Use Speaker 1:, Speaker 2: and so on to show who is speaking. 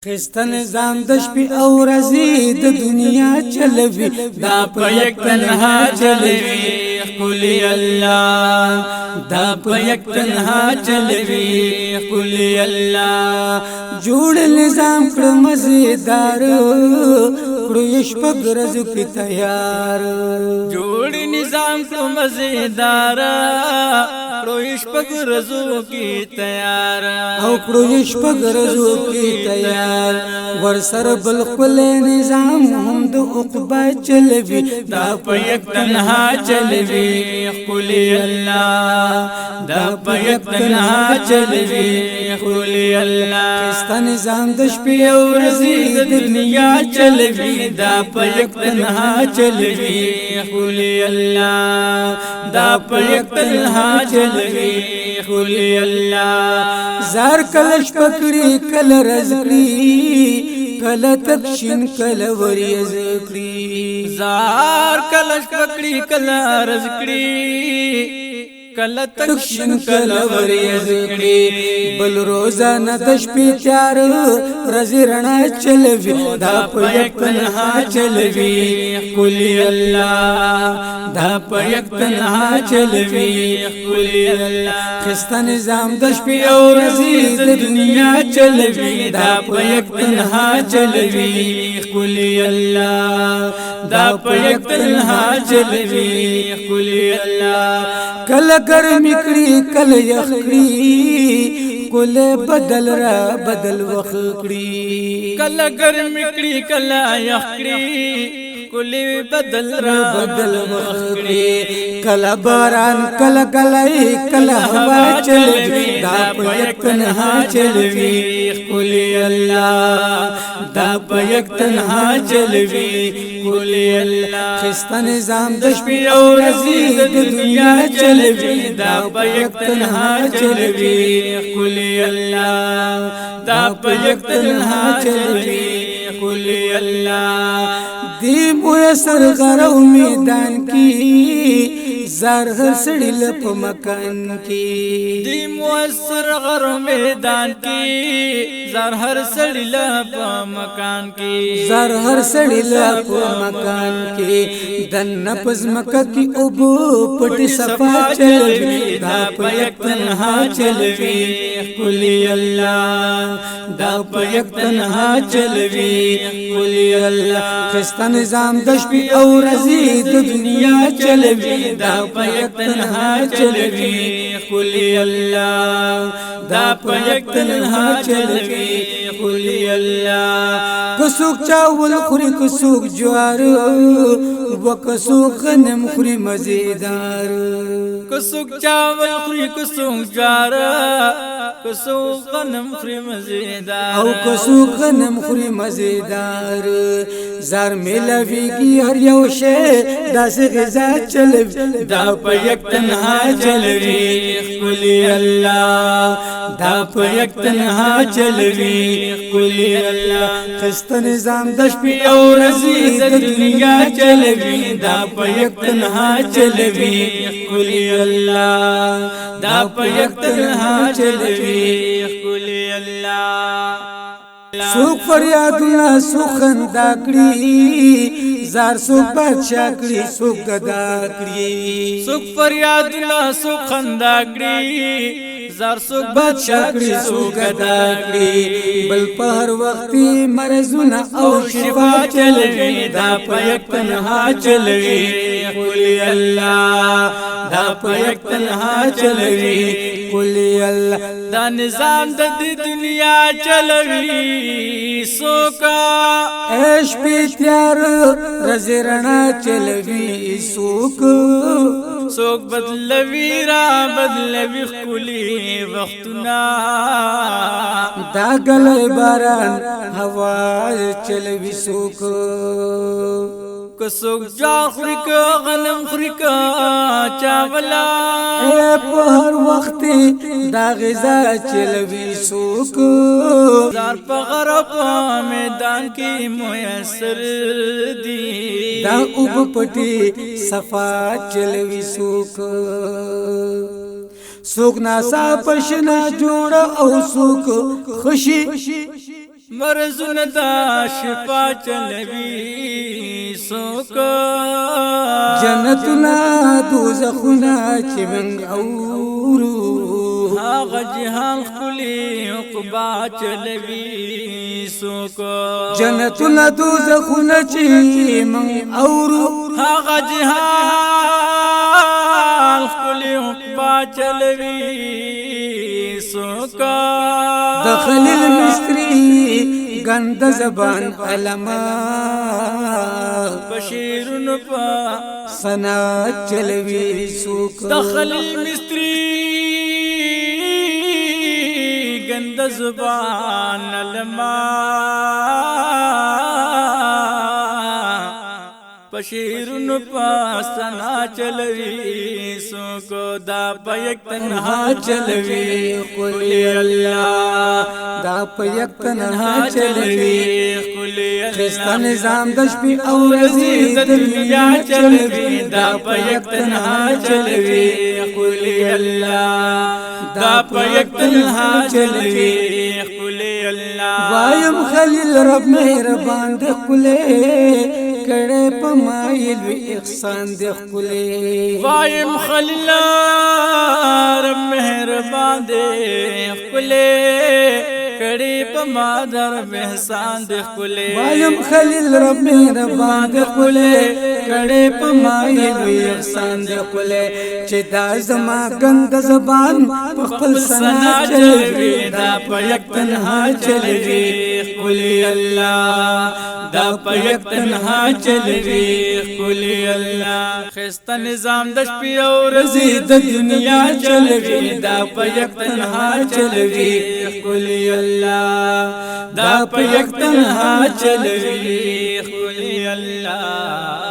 Speaker 1: خسته نظام د شپې او ورځې د دنیا چلوي دا په یک تنها چلوي قولي الله دا په یک تنها چلوي قولي الله جوړ نظام کړ مزیدار کړو شپه ورځو کې تیار
Speaker 2: جوړ نظام کړ مزیدار کړو شپه ورځو کې تیار
Speaker 1: او کړو شپه ورځو کې تیار ور سره بل خپل نظام هم د عقبا چلوي
Speaker 2: دا په یک تنها چلوي قولي الله دا په یک تنها چلوي قولي الله
Speaker 1: خسته نظام د شپې او ورځې
Speaker 2: د دنیا چلوي دا په یک تنها چلوي قولي الله دا په یک تنها چلوي قولي الله
Speaker 1: زار کلش پکړي کل رزقړي کل تکشین کل وریز کړي
Speaker 2: زار کلش پکړي کل رزقړي کل تکشن کل وریز کړي
Speaker 1: بل روزانه د شپې تیار رزي رڼا چلوي
Speaker 2: دا په یک تنها چلوي قولي الله دا په یک تنها چلوي قولي الله
Speaker 1: خسته نظام د شپې او
Speaker 2: ورځې د دنیا چلوي دا په یک تنها چلوي قولي الله دا په یک تنها چلوي قولي الله
Speaker 1: کل گرمی کړي کل یخ کړي کله بدل را بدل وخ کړي
Speaker 2: کل گرمی کړي کل یخ کړي کله بدل را بدل وخ کړي
Speaker 1: کل باران کل کلای کل هوا چلوي
Speaker 2: دا په یک تنها چلوي قولي الله دا په یک تنها چلوي قولي الله
Speaker 1: خسته نظام د
Speaker 2: شپې او ورځې د دنیا چلوي دا په یک تنها چلوي قولي الله دا په یک تنها چلوي قولي الله
Speaker 1: دی میسر غرو میدان کی زار هر سړی لپ مکان کی
Speaker 2: دی میسر غرو میدان کی زار هر سړی لپ مکان کی
Speaker 1: زار هر سړی لپ مکان کی دن پز مکه کی اوبو پټي صفا چلوي
Speaker 2: دا په یک تنها چلوي قولي الله دا په یک تنها چلوي قولي الله
Speaker 1: خسته نظام د شپې او ورځې د دنیا چلوي
Speaker 2: دا په یک تنها چلوي قولي الله دا په یک تنها چلوي قولي الله
Speaker 1: کسوک چاول خوري کسوک جوار وکسوک غنم خوري مزیدار
Speaker 2: کسوک چاول خوري کسوک جوار کسوک غنم خوري مزیدار
Speaker 1: او کسوک غنم خوري مزیدار زار ملويږي هر یو شی داس غذا چلوي
Speaker 2: دا په یک تنها چلوي قولي الله دا په یک تنها چلوي قولي الله
Speaker 1: خسته نظام د شپې
Speaker 2: او ورځې د دنیا چلوي دا په یک تنها چلوي قولي الله دا په یک تنها چلوي قولي الله
Speaker 1: سوک فریادونه سوک خندا کړي زار سوک بادشاہ کړي سوک گدا کړي
Speaker 2: سوک فریادونه سوک خندا کړي زار سوک
Speaker 1: بادشاہ کړي سوک گدا کړي بل په هر وخت مرزونه او شفا چلوي
Speaker 2: دا په یک تنها چلوي قولي الله دا په یک تنها چلوي
Speaker 1: قولي الله
Speaker 2: دا نظام د دنیا چلوي سوکا
Speaker 1: ایش پی تیار رزی رڼا چلوي سوک
Speaker 2: سوک بدلوي را بدلوي خولي وختنا
Speaker 1: دا گلای باران هوا چلوي سوک
Speaker 2: کسوک جار خوري که غنم خوري که چاولا
Speaker 1: اے په هر وخت دا غذا چلوي سوک
Speaker 2: زار په غرب میدان کې میسر دي
Speaker 1: دا اوب پټي صفا چلوي سوک سوک ناسا پشنا جوړ او سوک خوشي
Speaker 2: مرزونه دا شفا چلوي سوکو
Speaker 1: جنتنا دوزخنا چې من اورو
Speaker 2: هاغه جهان خلی عقبا چلوي سوکو
Speaker 1: جنتنا دوزخنا چې من اورو
Speaker 2: هاغه جهان خلی عقبا چلوي سوکو
Speaker 1: دخل المصری گند زبان علما
Speaker 2: بشیرن پا
Speaker 1: سنا چلوي سوک
Speaker 2: دخل المصری گند زبان علما بشیرن پا سنا چلوي سوکو دا پیک تنہا چلوي
Speaker 1: قلی اللہ دا پیک تنہا چلوي خستا نظام دشپی او رزید دنیا چلوي
Speaker 2: دا پیک تنہا چلوي قلی اللہ دا پیک تنہا چلوي قلی اللہ
Speaker 1: وایم خلیل رب مہربان دے قلے کڑے پمائل وی احسان دے قلے
Speaker 2: وایم خلیل رب مہربان دے قلے کڑی پمادر احسان دے قلے
Speaker 1: وایم خلیل رب مہربان دے قلے کڑے پمائل وی احسان دے قلے چی دا زما گند زبان پخپل سنا چلوی
Speaker 2: دا پیک تنہا چلوی قلی اللہ دا پیک تنہا چلوی قلی اللہ خستا نظام دشپی اور رزید دنیا چلوی دا پیک تنہا چلوی قلی اللہ دا پیک تنہا چلوی قلی اللہ